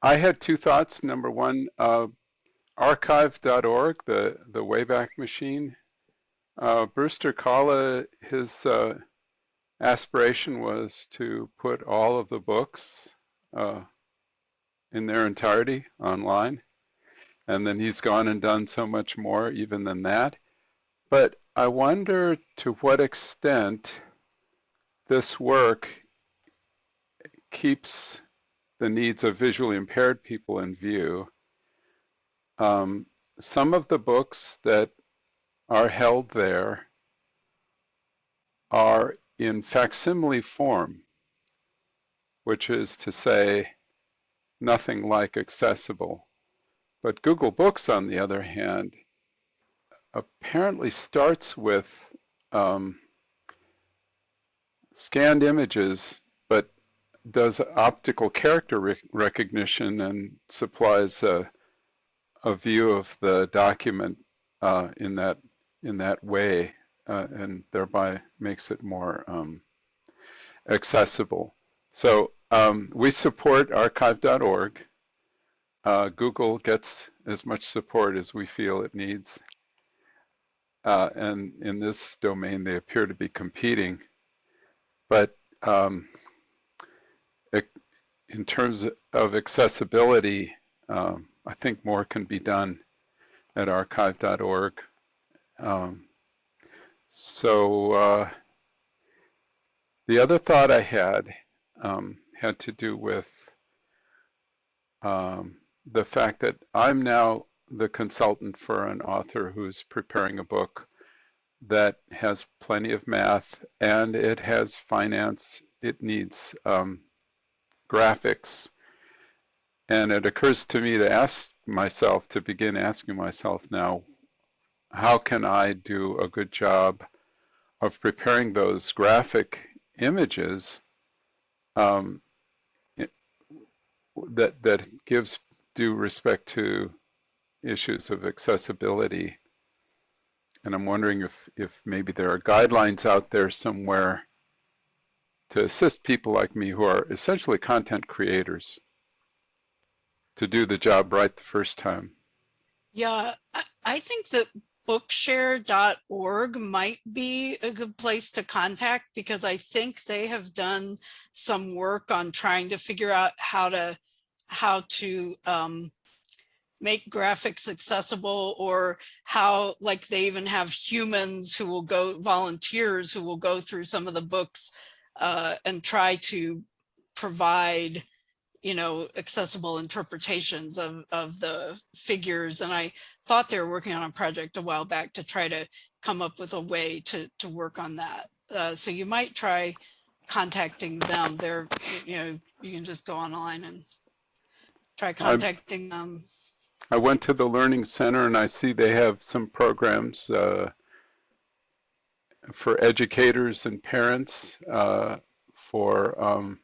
I had two thoughts. Number one, archive.org, the Wayback Machine. Brewster Kahle, his aspiration was to put all of the books uh, in their entirety online. And then he's gone and done so much more even than that. But I wonder to what extent this work keeps the needs of visually impaired people in view. Some of the books that are held there are in facsimile form, which is to say nothing like accessible. But Google Books, on the other hand, apparently starts with scanned images, but does optical character recognition and supplies a view of the document in that way, and thereby makes it more accessible. So we support archive.org. Google gets as much support as we feel it needs. And in this domain, they appear to be competing. But in terms of accessibility, I think more can be done at archive.org. So the other thought I had to do with the fact that I'm now the consultant for an author who's preparing a book that has plenty of math and it has finance. It needs graphics. And it occurs to me to begin asking myself now, how can I do a good job of preparing those graphic images that gives due respect to issues of accessibility? And I'm wondering if maybe there are guidelines out there somewhere to assist people like me who are essentially content creators to do the job right the first time. Yeah, I think that bookshare.org might be a good place to contact, because I think they have done some work on trying to figure out how to make graphics accessible, or how, like, they even have humans who will volunteers who will go through some of the books and try to provide accessible interpretations of the figures. And I thought they were working on a project a while back to try to come up with a way to work on that. So you might try contacting them. You can just go online and try contacting them. I went to the Learning Center and I see they have some programs for educators and parents for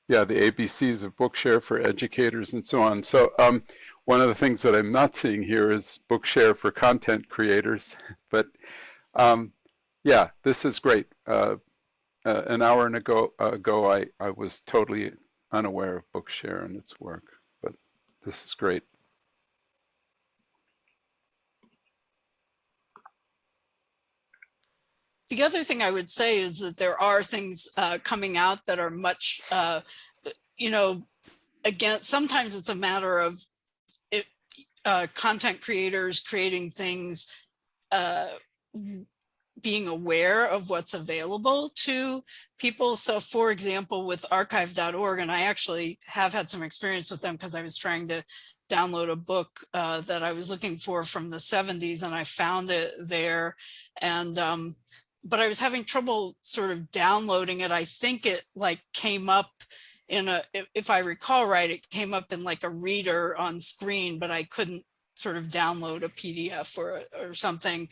the ABCs of Bookshare for educators and so on. So one of the things that I'm not seeing here is Bookshare for content creators. But yeah, this is great. An hour ago, I was totally unaware of Bookshare and its work, but this is great. The other thing I would say is that there are things coming out that are much, again, sometimes it's a matter of content creators creating things, being aware of what's available to people. So for example, with archive.org, and I actually have had some experience with them because I was trying to download a book that I was looking for from the 70s, and I found it there. And but I was having trouble sort of downloading it. I think it came up in if I recall right, it came up in like a reader on screen, but I couldn't sort of download a PDF or something,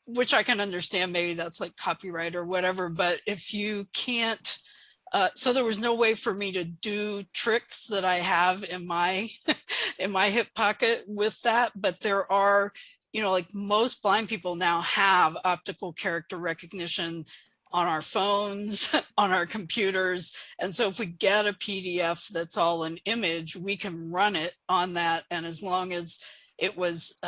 which I can understand. Maybe that's like copyright or whatever, but if you can't, so there was no way for me to do tricks that I have in my in my hip pocket with that. But there are, like most blind people now have optical character recognition on our phones, on our computers. And so if we get a PDF that's all an image, we can run it on that. And as long as it was,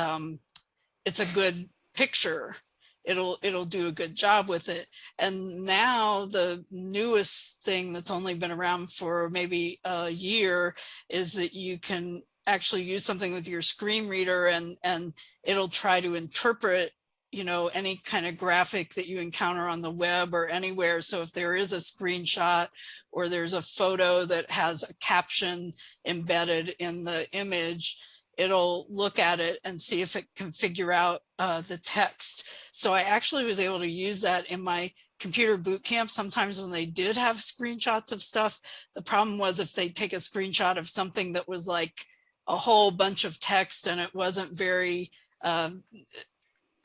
it's a good picture, it'll do a good job with it. And now the newest thing that's only been around for maybe a year is that you can actually use something with your screen reader, and it'll try to interpret, you know, any kind of graphic that you encounter on the web or anywhere. So if there is a screenshot or there's a photo that has a caption embedded in the image, it'll look at it and see if it can figure out the text. So I actually was able to use that in my computer boot camp. Sometimes when they did have screenshots of stuff, the problem was if they take a screenshot of something that was like a whole bunch of text and it wasn't very, I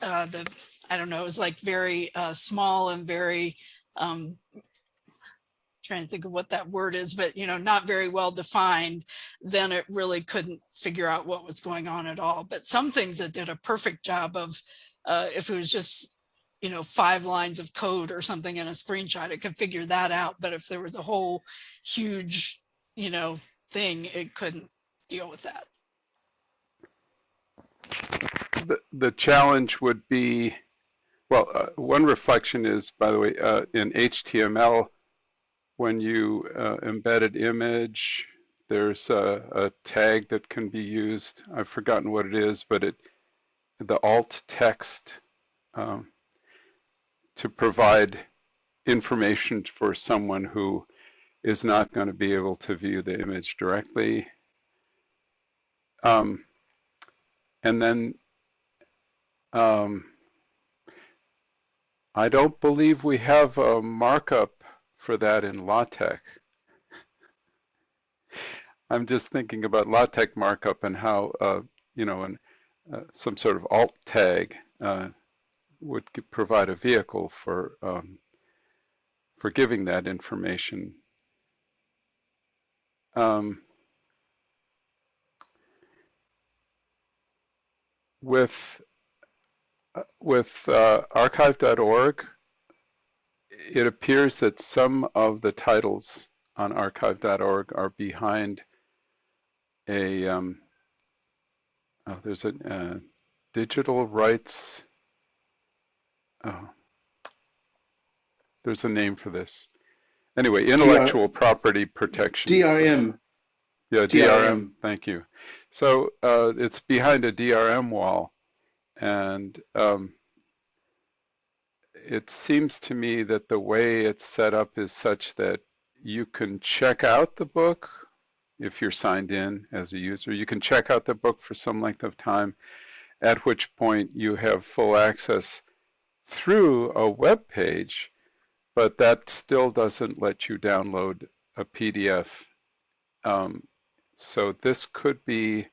don't know, it was like very small and very, trying to think of what that word is, but you know, not very well defined, then it really couldn't figure out what was going on at all. But some things it did a perfect job of, if it was just, you know, 5 lines of code or something in a screenshot, it could figure that out. But if there was a whole huge, you know, thing, it couldn't deal with that. The challenge would be, well, one reflection is, by the way, in HTML, when you embedded image, there's a tag that can be used. I've forgotten what it is, but the alt text to provide information for someone who is not going to be able to view the image directly. And then I don't believe we have a markup for that in LaTeX. I'm just thinking about LaTeX markup and how, you know, some sort of alt tag would provide a vehicle for giving that information. With archive.org, it appears that some of the titles on archive.org are behind a, there's a digital rights, there's a name for this. Anyway, intellectual property protection. DRM. Yeah, DRM, thank you. So it's behind a DRM wall, and it seems to me that the way it's set up is such that you can check out the book if you're signed in as a user. You can check out the book for some length of time, at which point you have full access through a web page, but that still doesn't let you download a PDF. So this could be,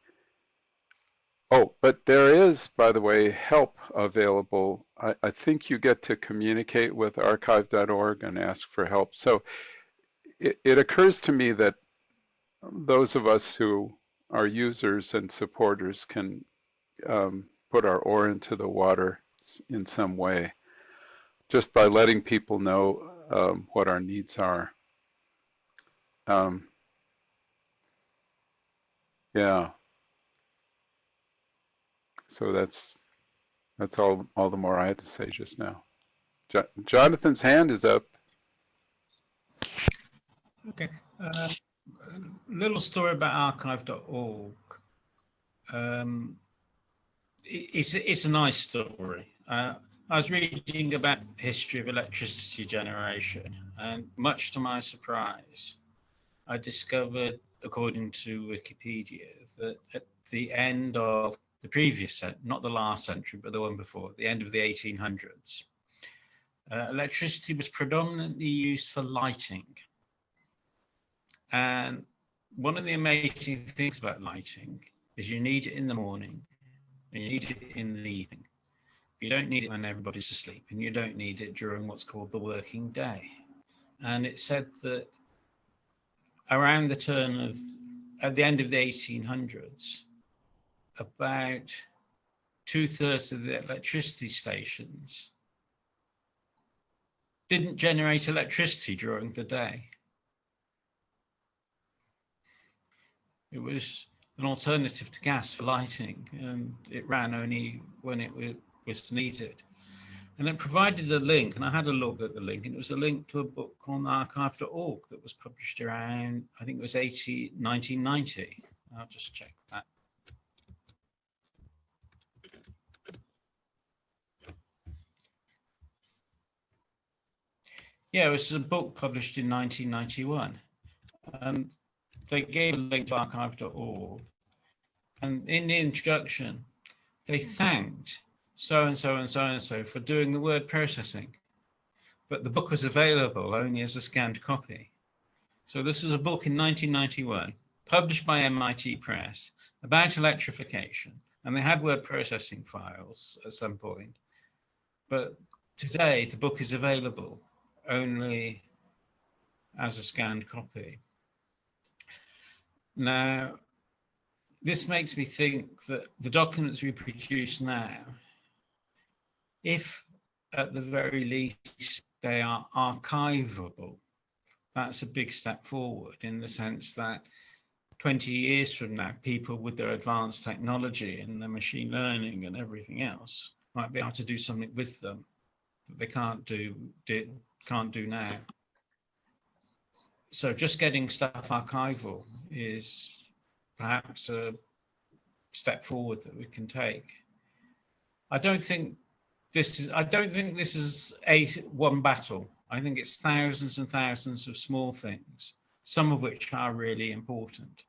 oh, but there is, by the way, help available. I think you get to communicate with archive.org and ask for help. So it occurs to me that those of us who are users and supporters can put our oar into the water in some way, just by letting people know what our needs are. Yeah. So that's all the more I had to say just now. Jonathan's hand is up. Okay. Little story about archive.org. It's a nice story. I was reading about the history of electricity generation, and much to my surprise, I discovered, according to Wikipedia, that at the end of the previous century, not the last century, but the one before, the end of the 1800s, electricity was predominantly used for lighting. And one of the amazing things about lighting is you need it in the morning and you need it in the evening. You don't need it when everybody's asleep, and you don't need it during what's called the working day. And it said that around at the end of the 1800s, about 2/3 of the electricity stations didn't generate electricity during the day. It was an alternative to gas for lighting, and it ran only when it was needed. And it provided a link, and I had a look at the link, and it was a link to a book on archive.org that was published around, I think it was 1990. I'll just check that. Yeah, it was a book published in 1991. And they gave a link to archive.org. And in the introduction, they thanked so-and-so and so-and-so for doing the word processing. But the book was available only as a scanned copy. So this was a book in 1991, published by MIT Press, about electrification. And they had word processing files at some point. But today, the book is available only as a scanned copy. Now, this makes me think that the documents we produce now, if at the very least they are archivable, that's a big step forward in the sense that 20 years from now, people with their advanced technology and their machine learning and everything else might be able to do something with them that they can't do now. So just getting stuff archival is perhaps a step forward that we can take. I don't think this is one battle. I think it's thousands and thousands of small things, some of which are really important.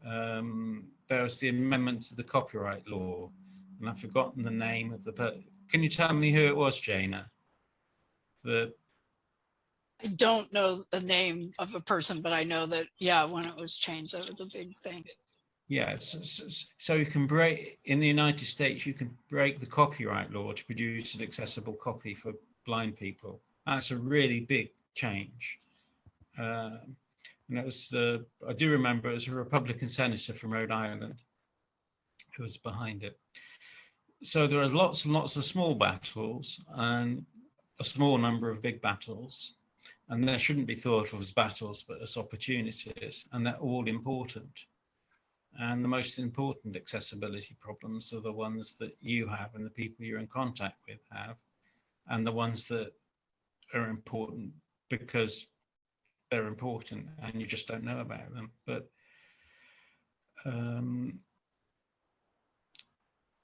There was the amendment to the copyright law, and I've forgotten the name of the. Can you tell me who it was, Jana? I don't know the name of a person, but I know that, yeah, when it was changed, that was a big thing. Yeah, so you can break, in the United States, you can break the copyright law to produce an accessible copy for blind people. That's a really big change. And it was, I do remember it was a Republican senator from Rhode Island who was behind it. So there are lots and lots of small battles and a small number of big battles. And they shouldn't be thought of as battles, but as opportunities, and they're all important. And the most important accessibility problems are the ones that you have and the people you're in contact with have, and the ones that are important because they're important and you just don't know about them. But